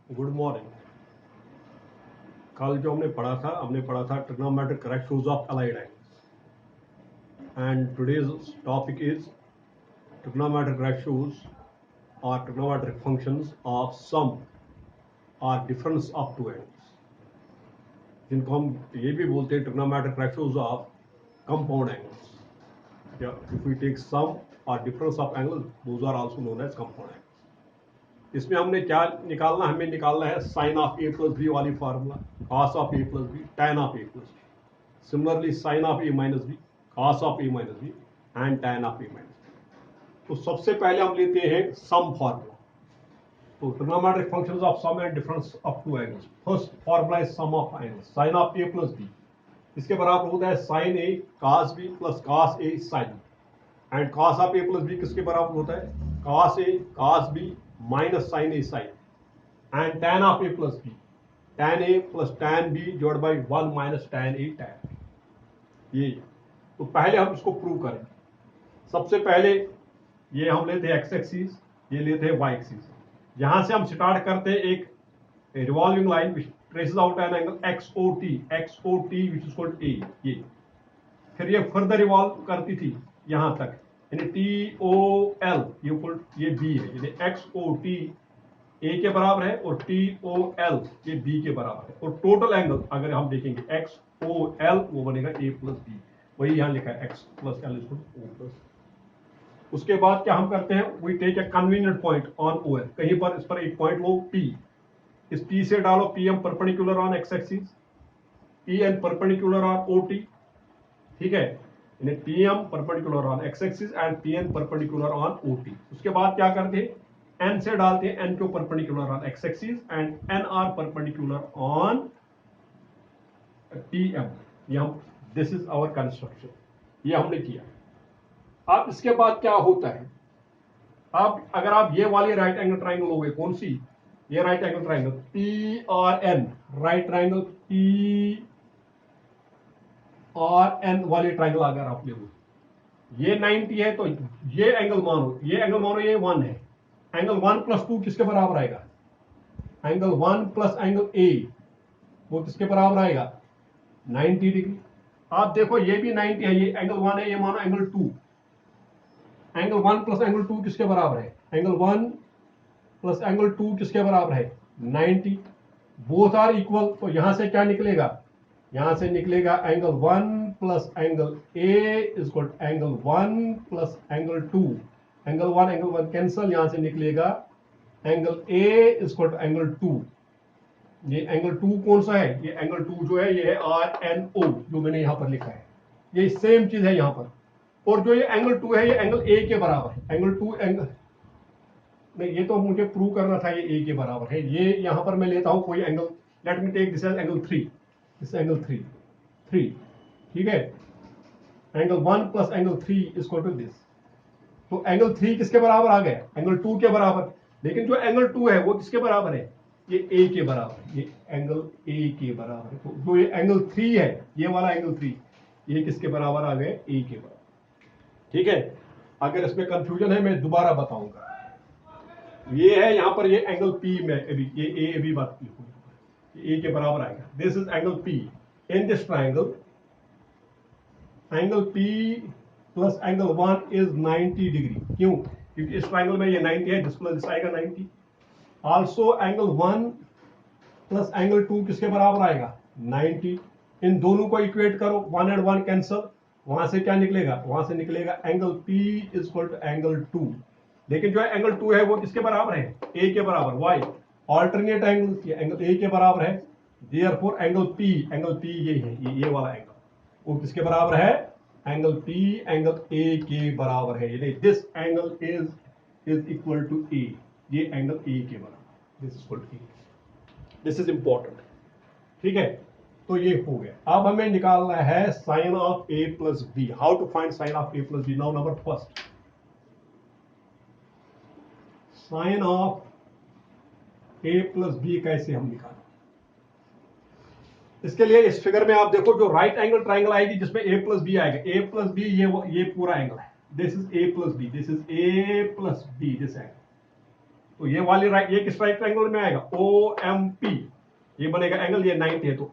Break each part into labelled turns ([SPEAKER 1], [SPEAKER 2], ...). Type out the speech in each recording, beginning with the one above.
[SPEAKER 1] Good morning. कल जो हमने पढ़ा था trigonometric ratios of allied angles and today's topic is trigonometric ratios और ट्रिग्नोमेट्रिक फंक्शंस ऑफ सम और डिफरेंस ऑफ टू एंगल्स, जिनको हम ये भी बोलते हैं trigonometric ratios of compound angles. If we take sum और difference of angles, those are also known as compound angles. इसमें हमने क्या निकालना, हमें निकालना है sine of A plus B वाली formula, cos of A plus B, tan of A plus B, similarly sine of A minus B, cos of A minus B and tan of A minus B. तो सबसे पहले हम लेते हैं sum formula. तो trigonometric functions of sum and difference of two angles. First formula is sum of angles, sine of A plus b इसके बराबर होता है sine a cos b plus cos a sine b, and cos of A plus b किसके बराबर होता है cos a cos b minus sin a sin, and tan of a plus b, tan a plus tan b divided by 1 minus tan a tan। ये तो पहले हम इसको prove करें। सबसे पहले ये हम लेते हैं एक्स एक्सिस, ये लेते हैं वाई एक्सिस। यहां से हम स्टार्ट करते हैं एक revolving line which traces out an angle XOT which is called A. ये फिर ये फर्दर रिवॉल्व करती थी यहां तक, यानी टी ओ एल, ये बी है, यानी एक्स ओ टी ए के बराबर है और टी ओ एल ये बी के बराबर है। और टोटल एंगल अगर हम देखेंगे एक्स ओ एल वो बनेगा ए प्लस बी, वही यहां लिखा है x plus L is O plus. उसके बाद क्या हम करते हैं, we take a convenient point on O L, कहीं पर इस पर एक पॉइंट लो पी, इस पी से डालो P M perpendicular on x axis, P N perpendicular on O T, ठीक है, PM perpendicular on x axis and PN perpendicular on OT। उसके बाद क्या करते हैं, N से डालते हैं N को perpendicular on x axis and NR perpendicular on PM। This is our construction, ये हमने किया। अब इसके बाद क्या होता है, अब अगर आप ये वाली राइट एंगल ट्राइंगल लोगे, कौन सी, ये right angle triangle PRN, right triangle P और एन वाली ट्राइंगल अगर आप ले लो, ये 90 है तो ये एंगल मानो, ये 1 है, एंगल 1 प्लस 2 किसके बराबर आएगा, एंगल 1 प्लस एंगल ए वो किसके बराबर आएगा 90 डिग्री। आप देखो ये भी 90 है, ये एंगल 1 है, ये मानो एंगल 2, एंगल 1 प्लस एंगल 2 किसके बराबर है, एंगल 1 प्लस एंगल 2 किसके बराबर है 90, बोथ आर इक्वल। तो यहां से क्या निकलेगा, यहां से निकलेगा angle 1 plus angle A is equal angle 1 plus angle 2, angle 1 cancel, यहां से निकलेगा angle A is equal angle 2। ये एंगल 2 कौन सा है, ये एंगल 2 जो है ये है RNO, जो मैंने यहां पर लिखा है, ये सेम चीज है यहां पर। और जो ये एंगल 2 है ये एंगल ए के बराबर है, एंगल 2 एंगल नहीं, ये तो मुझे प्रूव करना था, ये ए के बराबर है। ये यहां पर मैं लेता हूं कोई angle, let me take this as angle 3, this angle 3, ठीक है, angle 1 plus angle 3 is equal to this. तो एंगल 3 किसके बराबर आ गया, एंगल 2 के बराबर, लेकिन जो एंगल 2 है वो किसके बराबर है, ये ए के बराबर, ये एंगल ए के बराबर है। तो जो ये एंगल 3 है, ये वाला एंगल 3, ये किसके बराबर आ गए, ए के बराबर, ठीक है। अगर इसमें कंफ्यूजन है मैं दोबारा बताऊंगा। ये है यहां पर ये एंगल पी में, अभी ये ए अभी बात की, ए के बराबर आएगा। This is angle P in this triangle, angle P plus angle 1 is 90 degree. क्यों, क्योंकि इस ट्राइंगल में ये 90 है, दिस आएगा 90। आल्सो एंगल 1 प्लस एंगल 2 किसके बराबर आएगा 90। इन दोनों को इक्वेट करो, 1 एंड 1 कैंसल, वहां से क्या निकलेगा, वहां से निकलेगा angle P is equal to angle 2। लेकिन जो एंगल 2 है वो किसके बराबर है, ए के बराबर। Why, alternate angle, angle A के बराबर है, देयरफॉर एंगल P ये है, ये वाला एंगल वो किसके बराबर है, एंगल P एंगल ए के बराबर है, यानी this angle is equal to A, ये एंगल ए के बराबर, this is equal to A. This is important, ठीक है। तो ये हो गया। अब हमें निकालना है sine of A plus b. How to find sine of A plus b, now number first, sine of A plus b कैसे हम निकालें। इसके लिए इस फिगर में आप देखो, जो राइट एंगल ट्राइंगल आएगी जिसमें ए प्लस बी आएगा, ए प्लस बी ये पूरा एंगल है, this is a plus b, this is a plus b, this angle, तो ये वाली राइट, ये किस राइट ट्रायंगल में आएगा, OMP, ये बनेगा एंगल, ये 90 है, तो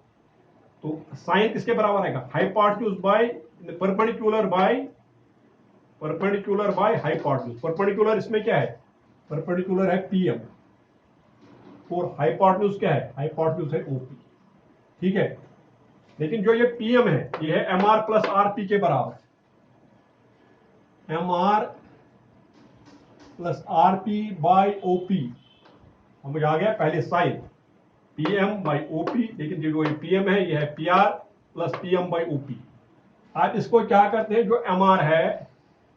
[SPEAKER 1] साइन किसके बराबर आएगा, hypotenuse by perpendicular by hypotenuse. Perpendicular इसमें क्या है, परपेंडिकुलर है PM और हाइपोटेन्यूज क्या है, हाइपोटेन्यूज है OP। ठीक है, लेकिन जो ये PM है ये है MR प्लस RP के बराबर, MR plus RP by OP। समझ आ गया, पहले साइन PM बाई OP, लेकिन जो ये PM है ये है PR plus PM by OP। आप इसको क्या करते हैं, जो MR है,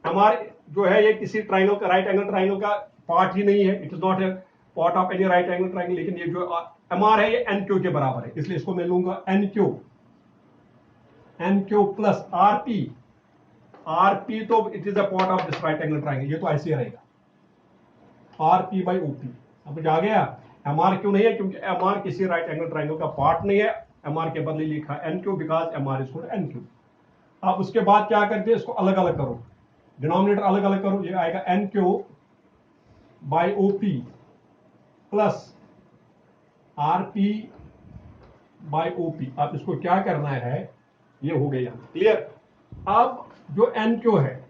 [SPEAKER 1] MR जो है ये किसी ट्राइंगल का, राइट एंगल ट्राइंगल का पार्ट ही नहीं है, it is not a part of any right angle triangle, लेकिन ये जो MR है ये NQ के बराबर है, इसलिए इसको मैं लूंगा NQ प्लस RP तो it is a part of this right angle triangle, ये तो ऐसे रहेगा, RP बाई OP। समझ आ गया, MR क्यों नहीं है, क्योंकि MR किसी राइट एंगल ट्राइंगल का पार्ट नहीं है, MR के बदले लिखा NQ because MR is equal to NQ। अब उसके बाद क्या करते हैं, इसको अलग अलग करो, डिनोमिनेटर अलग अलग करो, ये आएगा NQ by OP plus RP by OP। अब इसको क्या करना है, ये हो गया क्लियर। अब जो NQ है,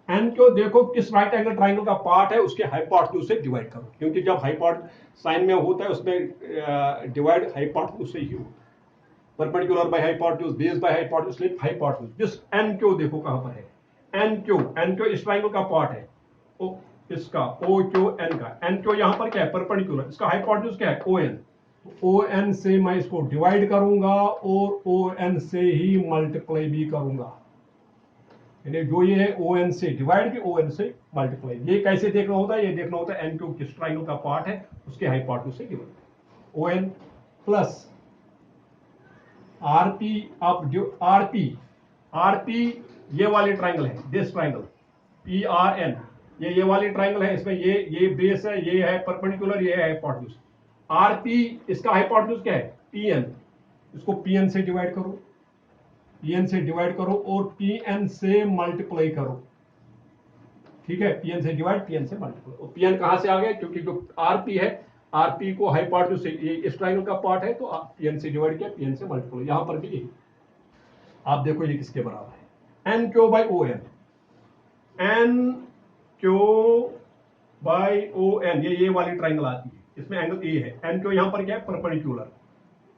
[SPEAKER 1] NQ देखो किस राइट एंगल ट्राइंगल का पार्ट है, उसके हाइपोटेन्यूज से डिवाइड करो, क्योंकि जब साइन में होता है उसमें डिवाइड हाइपोटेन्यूज से ही होता है, perpendicular by hypotenuse, base by hypotenuse, slip hypotenuse. This NQ देखो कहां पर है, NQ इस ट्राइंगल का पार्ट है, ओ इसका OQN का, NQ यहां पर क्या है, परपेंडिकुलर, इसका हाइपोटेन्यूज क्या है, ON। ON से मैं इसको डिवाइड करूंगा और ON से ही मल्टीप्लाई भी करूंगा, जो ये है ON से डिवाइड भी ON से मल्टीप्लाई। ये कैसे देखना होता है, ये देखना होता है NQ किस ट्राइंगल का पार्ट है, उसके हाइपोटेन्यूज से डिवाइड, ON प्लस RP। अब जो RP ये वाली ट्राइंगल है, दिस ट्राइंगल PRN, ये वाली ट्राइंगल है, इसमें ये बेस है, ये है परपेंडिकुलर, ये है हाइपोटेन्यूज। RP इसका हाइपोटेन्यूज क्या है, PN, इसको PN से डिवाइड करो, PN से डिवाइड करो और PN से मल्टीप्लाई करो। ठीक है, PN से डिवाइड, PN से मल्टीप्लाई। और PN कहां से आ गया, क्योंकि जो RP है, RP को हाइपोटेन्यूज से, ये इस ट्राइंगल का पार्ट है, तो PN से डिवाइड किया, PN से मल्टीप्लाई। यहां पर भी यही, आप देखो ये किसके बराबर है, NQ by ON, NQ by ON, ये वाली ट्राइंगल आती है, इसमें एंगल A है, NQ यहां पर क्या है, परपेंडिकुलर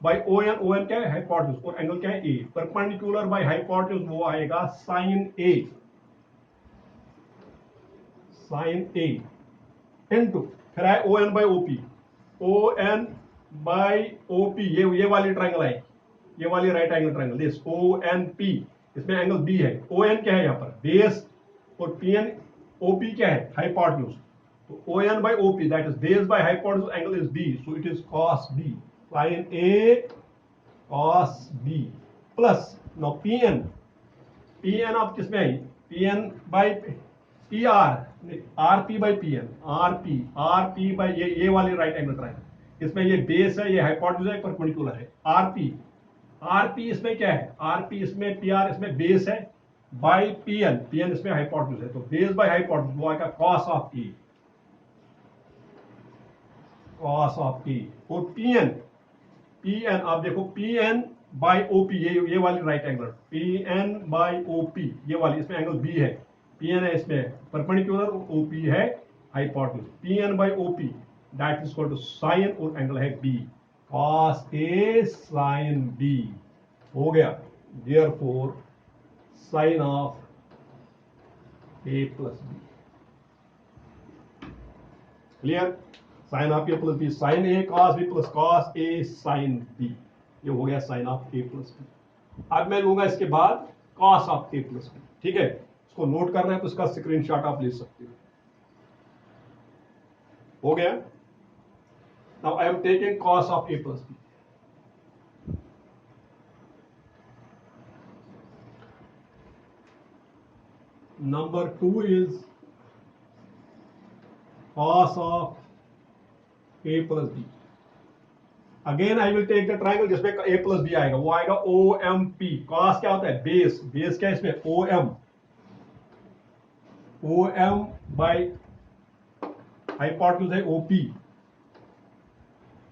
[SPEAKER 1] बाई ON क्या है, हाइपोटेन्यूज, और एंगल क्या है A, परपेंडिकुलर बाई हाइपोटेन्यूज, वो आएगा साइन A इनटू, फिर है ON बाई OP, ये वाली ट्राइंगल है, ये वाली right angle triangle, this ONP, इसमें एंगल B है, ON क्या है यहाँ पर, बेस, और PN OP क्या है, हाइपोटेन्यूज, तो ON by OP that is base by hypotenuse, angle is B, so it is cos B, sine A cos B plus now PN आप किसमें आई, PN by PR, RP by PN, RP by ये वाली right angle triangle, इसमें ये base है, ये hypotenuse है, परपेंडिकुलर है, RP इसमें क्या है, RP इसमें PR इसमें बेस है, बाई PN इसमें हाइपोटेन्यूज है, तो बेस बाई हाइपोटेन्यूज वो आएगा cos ऑफ E, और PN आप देखो, PN बाई OP, ये वाली right angle, PN by OP ये वाली, इसमें एंगल B है, PN है इसमें परपेंडिकुलर, OP है hypotenuse, PN by OP that is equal to sine, और एंगल है B, cos A sin B हो गया, therefore sine of A plus B, clear, sine of A plus B, sine A cos B plus cos A sin B, ये हो गया sine of A plus B। अब मैं लूंगा इसके बाद cos of A plus B, ठीक है, इसको नोट करना है तो इसका स्क्रीनशॉट आप ले सकते हो गया। Now I am taking cos of A plus B, number 2 is cos of A plus B, again I will take the triangle जिसमें A plus B आएगा, वो आएगा OMP, cos क्या होता है, बेस क्या है इसमें, OM बाई हाइपोटेन्यूज है ओपी,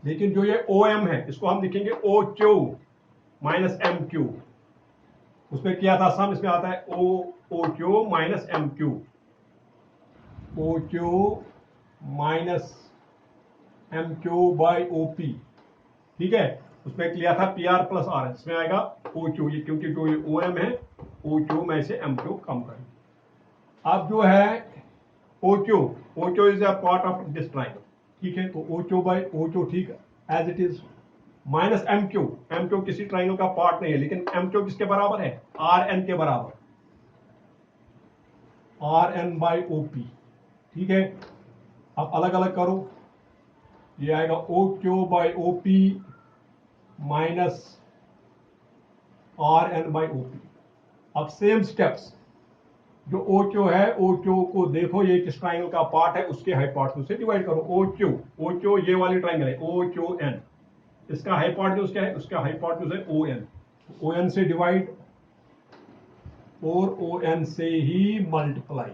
[SPEAKER 1] लेकिन जो ये ओ एम है इसको हम लिखेंगे O Q minus M Q. उसमें किया था सम, इसमें आता है O Q minus M Q, O Q minus M Q by O P. ठीक है, उसमें लिया था पी आर प्लस आर, इसमें आएगा ओ क्यू, ये क्योंकि जो ये ओ एम है ओ क्यू में से एम क्यू कम करें। अब जो है O Q is a part of this triangle. ठीक है, तो O Q by O Q ठीक as it is, minus M Q किसी ट्राइंगल का पार्ट नहीं है, लेकिन एम क्यू किसके बराबर है, आर एन के बराबर, R N by O P. ठीक है, अब अलग अलग करो, ये आएगा O Q by O P minus R N by O P. अब सेम स्टेप्स, जो ओ क्यू है ओ क्यू को देखो ये किस ट्राइंगल का पार्ट है, उसके हाइपोटेन्यूज से डिवाइड करो। ओ क्यू ये वाली ट्राइंगल है ओ क्यू एन, इसका हाइपोटेन्यूज क्या है, उसका हाइपोटेन्यूज है ओ एन, ओ एन से डिवाइड और ओ एन से ही multiply,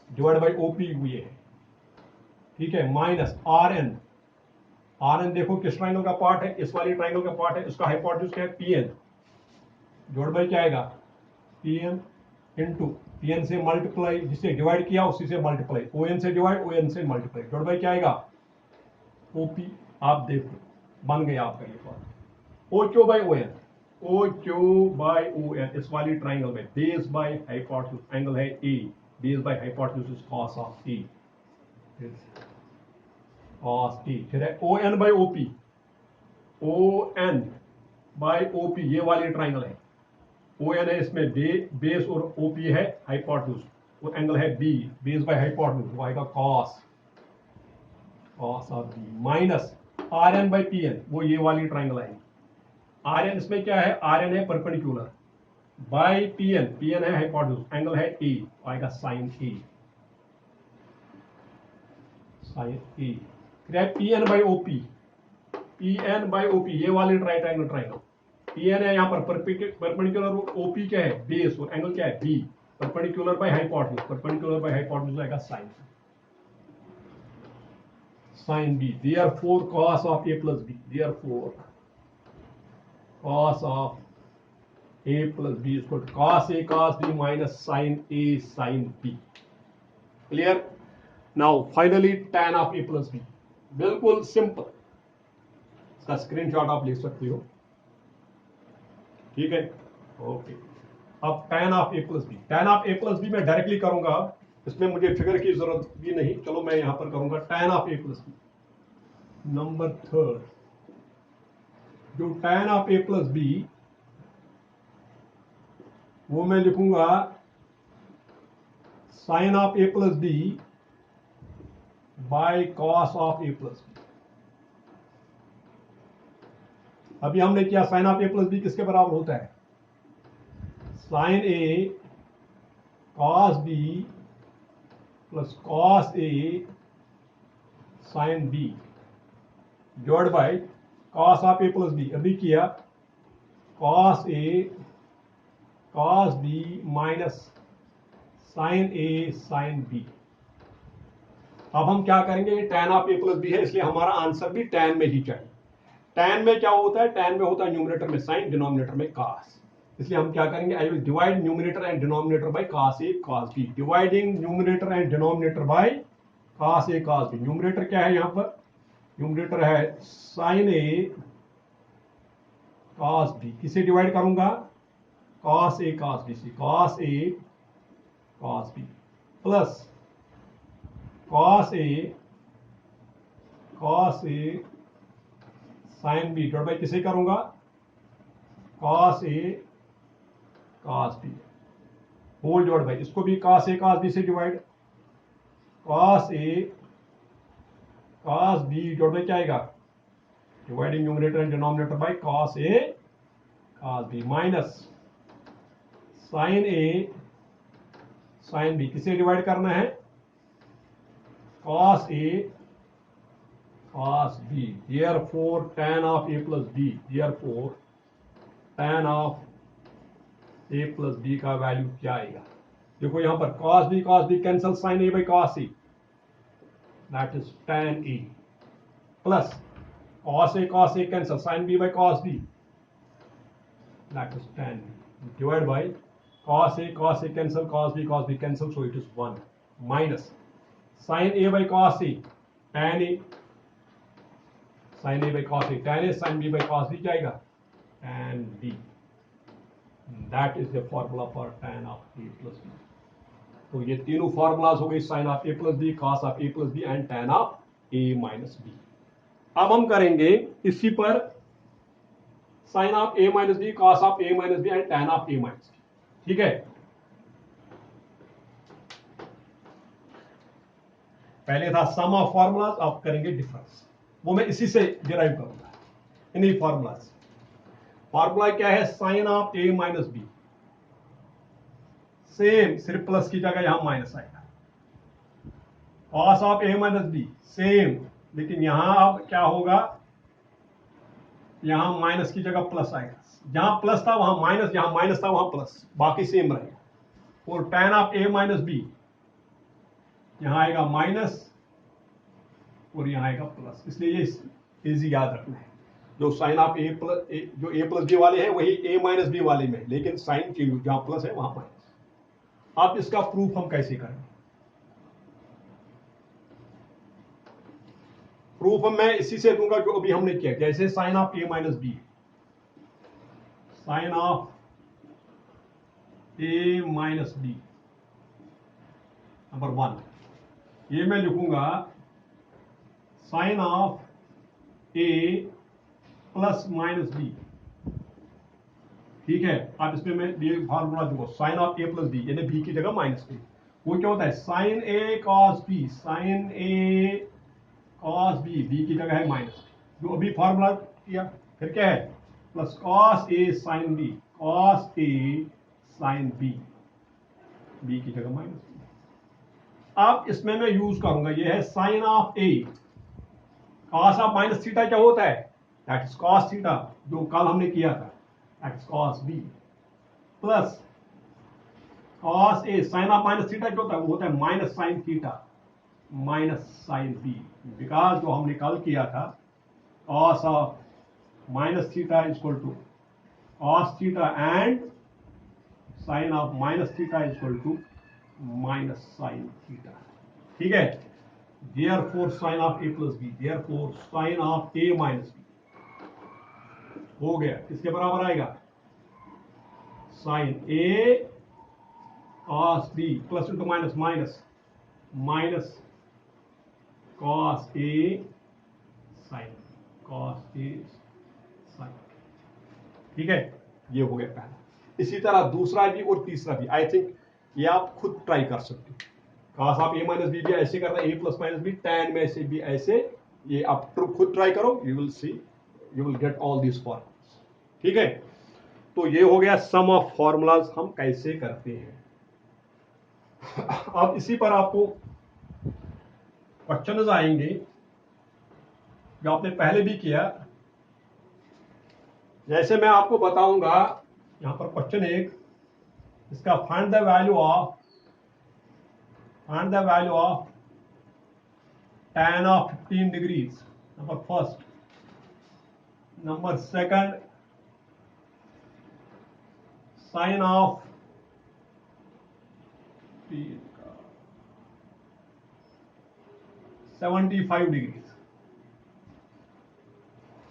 [SPEAKER 1] divide by O P ये है। ठीक है, minus R N, R N देखो किस ट्राइंगल का पार्ट है, इस वाली ट्राइंगल का पार्ट है, उसका हाइपोटेन्यूज क्या है पी एन, जोड़ बाई क्या आएगा P N into P N से मल्टीप्लाई, जिसे डिवाइड किया उसी से मल्टीप्लाई, ओ एन से डिवाइड ओ एन से मल्टीप्लाई, जोड़ बाई क्या आएगा ओपी। आप देखो बन गया आपका ये part, O Q by O N, O Q by O N, इस वाली ट्राइंगल में बेस बाई हाइपोटेन्यूज, एंगल है A, base by hypotenuse is cos of A, cos A. फिर है O N by OP, O N by OP ये वाली triangle है, O N है इसमें बेस और ओपी है हाइपोटेन्यूज, वो एंगल है बी, बेस बाय हाइपोटेन्यूज, वो आएगा cos of b, minus R N by P N, वो ये वाली ट्राइंगल आएगी। आर एन इसमें क्या है, आर एन है परपेंडिकुलर, बाई पी एन है हाइपोटेन्यूज, एंगल है ए, आएगा साइन ए, साइन ए। फिर है P N by OP, P N by OP ये वाली right angle triangle, P N है यहाँ पर परपेंडिकुलर, ओपी क्या है बेस, और एंगल क्या है B, perpendicular by hypotenuse, perpendicular by hypotenuse आएगा sine B, therefore cos of A plus B, therefore cos of A plus B is cos A cos b minus sine A sine B. Clear? Now finally tan of A plus B, बिल्कुल simple, इसका screenshot आप ले सकते हो। ठीक है, okay. अब tan of A plus B, tan of A plus B मैं डायरेक्टली करूंगा, इसमें मुझे फिगर की जरूरत भी नहीं, चलो मैं यहां पर करूंगा tan of A plus b. Number third, जो tan of A plus b, वो मैं लिखूंगा sine of A plus b by cos of A plus b. अभी हमने किया sine of A plus b किसके बराबर होता है, sine a cos b plus cos a sine b, divide by cos of A plus b. अभी किया cos a cos b minus sine A sine b. अब हम क्या करेंगे, tan of A plus b है इसलिए हमारा आंसर भी tan में ही चाहिए। tan में क्या होता है, tan में होता है न्यूमरेटर में साइन, डिनोमिनेटर में cos, इसलिए हम क्या करेंगे, I will divide numerator and denominator by cos A cos b, dividing numerator and denominator by cos A cos b। Numerator क्या है यहाँ पर, न्यूमरेटर है साइन ए cos b, किसे डिवाइड करूंगा cos ए cos b से, cos A cos b plus cos a sine b, divide by किसे करूंगा cos A cos b whole divide by, इसको भी cos ए cos b से divide, cos A cos b divide by क्या आएगा, dividing numerator and denominator by cos A cos b minus sine A sine b, किसे divide करना है cos A cos B, therefore tan of A plus B, therefore tan of A plus B का value क्या आएगा, देखो यहां पर cos B cancel sin A by cos A, that is tan A plus cos A cancel, sin B by cos B, that is tan B, divided by cos A cancel, cos B cancel, so it is 1 minus sin A by cos A, tan A, sin A by cos A, tan A, sin B by cos B क्या आएगा, tan B. That is the formula for tan of A plus B. तो ये तीनों formulas हो गई, sine of A plus b, cos of A plus b and tan of A minus b. अब हम करेंगे इसी पर sine of A minus B, cos of A minus B and tan of A minus b. ठीक है, पहले था सम of formulas, अब करेंगे डिफरेंस. वो मैं इसी से डिराइव करूंगा, इन्हीं फॉर्मूला से. फॉर्मूला क्या है, sine of A minus b, same, सिर्फ प्लस की जगह यहां माइनस आएगा. Cos of A minus b same, लेकिन यहां अब क्या होगा, यहां माइनस की जगह प्लस आएगा. जहां प्लस था वहां माइनस, जहां माइनस था वहां प्लस, बाकी सेम रहेगा. और tan of A minus b, यहां आएगा माइनस और यहां आएगा प्लस. इसलिए ये इजी याद रखना है. जो साइन ऑफ ए प्लस, जो ए प्लस बी वाले हैं वही ए माइनस बी वाले में, लेकिन साइन की जहां प्लस है वहां माइनस. अब इसका प्रूफ हम कैसे करेंगे? प्रूफ मैं इसी से दूंगा जो अभी हमने किया. जैसे sine of A minus b, sine of A minus b number 1, ये मैं लिखूंगा sine of A plus minus b. ठीक है, अब इसमें मैं ये फॉर्मूला दूंगा, sine of A plus b, यानी बी की जगह माइनस बी. वो क्या होता है, sine a cos b, sine a cos b, b की जगह है माइनस, जो अभी फॉर्मूला किया. फिर क्या है, plus cos a sine B, cos a sine B, b की जगह माइनस बी. अब इसमें मैं यूज करूंगा, ये है sine of A, cos of minus theta क्या होता है, दैट इज कॉस थीटा, जो कल हमने किया था, that is cos b, plus cos a, sine of minus theta क्या होता है, वो होता है minus sine theta, minus sine b, because जो हमने कल किया था, cos of minus theta is equal to cos theta and sine of minus theta is equal to minus sine theta. ठीक है, therefore sin of a plus b, therefore sin of a minus b हो गया. किसके बराबर आएगा, sine a cos b plus into minus minus, minus cos a sin, cos a sin. ठीक है, ये हो गया पहला. इसी तरह दूसरा भी और तीसरा भी, आई थिंक ये आप खुद ट्राई कर सकते हो. cos of A minus b भी ऐसे करना, a plus minus b, tan में से भी ऐसे, ये आप खुद ट्राई करो, you will see, you will get all this formulas. ठीक है, तो ये हो गया सम ऑफ फॉर्मूलाज हम कैसे करते हैं. अब इसी पर आपको क्वेश्चन आएंगे जो आपने पहले भी किया. जैसे मैं आपको बताऊंगा, यहां पर क्वेश्चन एक, इसका find the value of tan of 15 degrees, number first. Number second, sin of 75 degrees,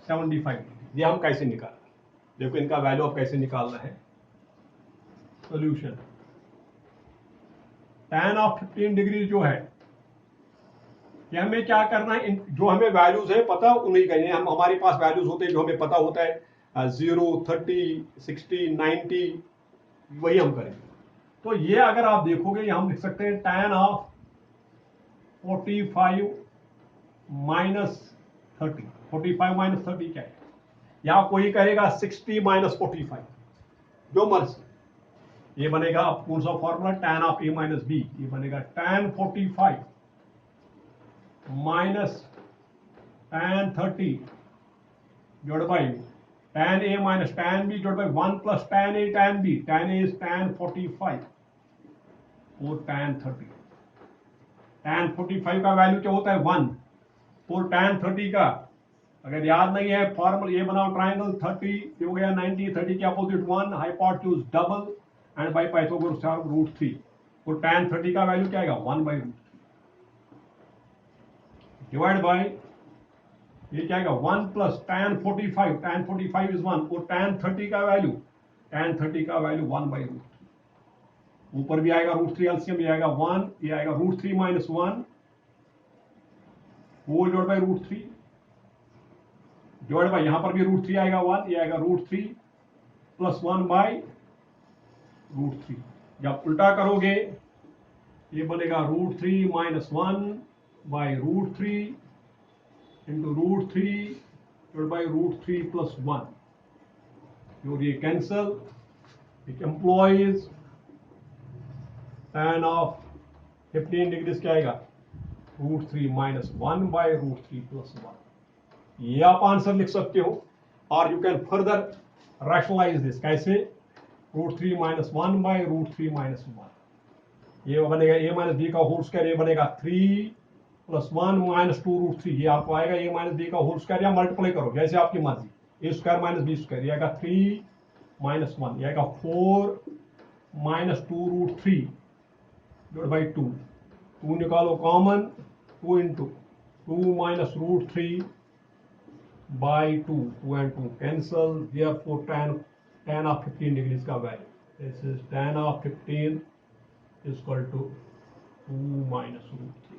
[SPEAKER 1] 75 degree. ये हम कैसे निकाल, देखो इनका वैल्यू अब कैसे निकालना है. सोल्यूशन, tan ऑफ 15 डिग्री जो है, ये हमें क्या करना है, जो हमें वैल्यूज है पता उन्हीं का, हम हमारे पास वैल्यूज होते हैं जो हमें पता होता है, 0, 30, 60, 90, वही हम करेंगे. तो ये अगर आप देखोगे, ये हम लिख सकते हैं tan ऑफ 45 माइनस 30, 45 माइनस 30 क्या है, या कोई कहेगा 60 माइनस 45, जो मर्जी. ये बनेगा अब कौन सा formula, tan of A minus b, ये बनेगा tan 45 minus tan 30 divided by tan a minus tan b divided by 1 plus tan a tan b. tan a is tan 45 और tan 30. tan 45 का वैल्यू क्या होता है 1, और tan 30 का अगर याद नहीं है फॉर्मूला, ये बनाओ ट्राइंगल 30 ये हो गया 90, 30 के opposite 1, hypotenuse double and by Pythagoras theorem √3, और tan 30 का वैल्यू क्या आएगा 1/√3 डिवाइड बाय ये क्या आएगा 1 प्लस tan 45, tan 45 इज 1, और tan 30 का वैल्यू 1/√3, ऊपर भी आएगा √3 एलसीएम, ये आएगा 1, ये आएगा √3 minus 1 whole divide by √3 divide by, यहां पर भी √3 आएगा 1, ये आएगा √3 प्लस 1/√3। जब उल्टा करोगे ये बनेगा √3 minus 1/√3 into √3 divide by √3 plus 1, और ये cancel, it employees tan of 15 degrees क्या आएगा √3 माइनस 1/√3 प्लस 1। ये आप आंसर लिख सकते हो, और you can further rationalize this, कैसे √3 माइनस 1/√3 माइनस 1, ये बनेगा a माइनस बी का होल स्क्वायर, ये बनेगा 3 प्लस 1 माइनस 2√3, ये आपको आएगा a माइनस बी का होल स्क्वायर, या मल्टीप्लाई करो जैसे आपकी मर्जी, a square minus b square, ये आएगा 3 माइनस 1, ये आएगा 4 माइनस 2√3 डिवाइड बाई 2, 2 निकालो common, 2 into 2 minus √3 by 2, 2 and 2 cancel, therefore tan of 15 degrees का value, this is tan of 15 is equal to 2 minus √3।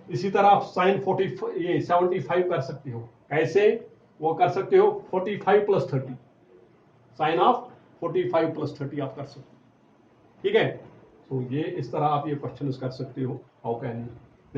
[SPEAKER 1] इसी तरह आप sin 75 कर सकते हो, कैसे वो कर सकते हो 45 प्लस 30, साइन ऑफ 45 प्लस 30 आप कर सकते हो, ठीक है। तो ये इस तरह आप ये क्वेश्चन कर सकते हो, हाउ कैन यू।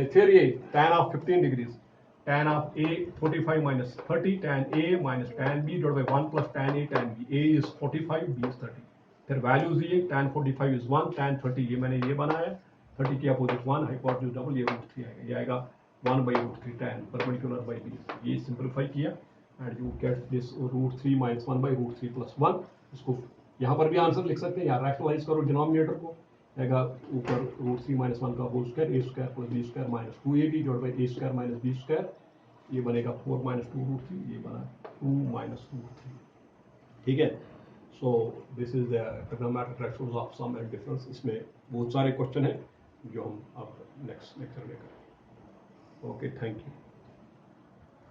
[SPEAKER 1] फिर ये tan of 15 degrees, tan of a 45 minus 30, tan a minus tan b divide bye 1 plus tan a tan b, a is 45 b is 30, फिर वैल्यूज ये tan 45 इज 1, tan 30 ये मैंने ये बनाया, 30 के अपोजिट 1, हाइपोटेन्यूज डबल, ये √3 आएगा, ये आएगा 1/√3 tan परपेंडिकुलर बाय b, ये सिंपलीफाई किया and you get this √3 minus 1/√3 plus 1। इसको यहाँ पर भी आंसर लिख सकते हैं, या रैशनलाइज करो डिनोमिनेटर को, आएगा ऊपर √3 माइनस 1 का whole square, a square plus b square minus 2ab divide by a square minus b square, ये बनेगा 4 माइनस 2√3, ये बना 2 माइनस √3, ठीक है। So this is the trigonometric ratios of sum and difference. इसमें बहुत सारे क्वेश्चन हैं जो हम अब नेक्स्ट लेक्चर में करेंगे। Okay, thank you.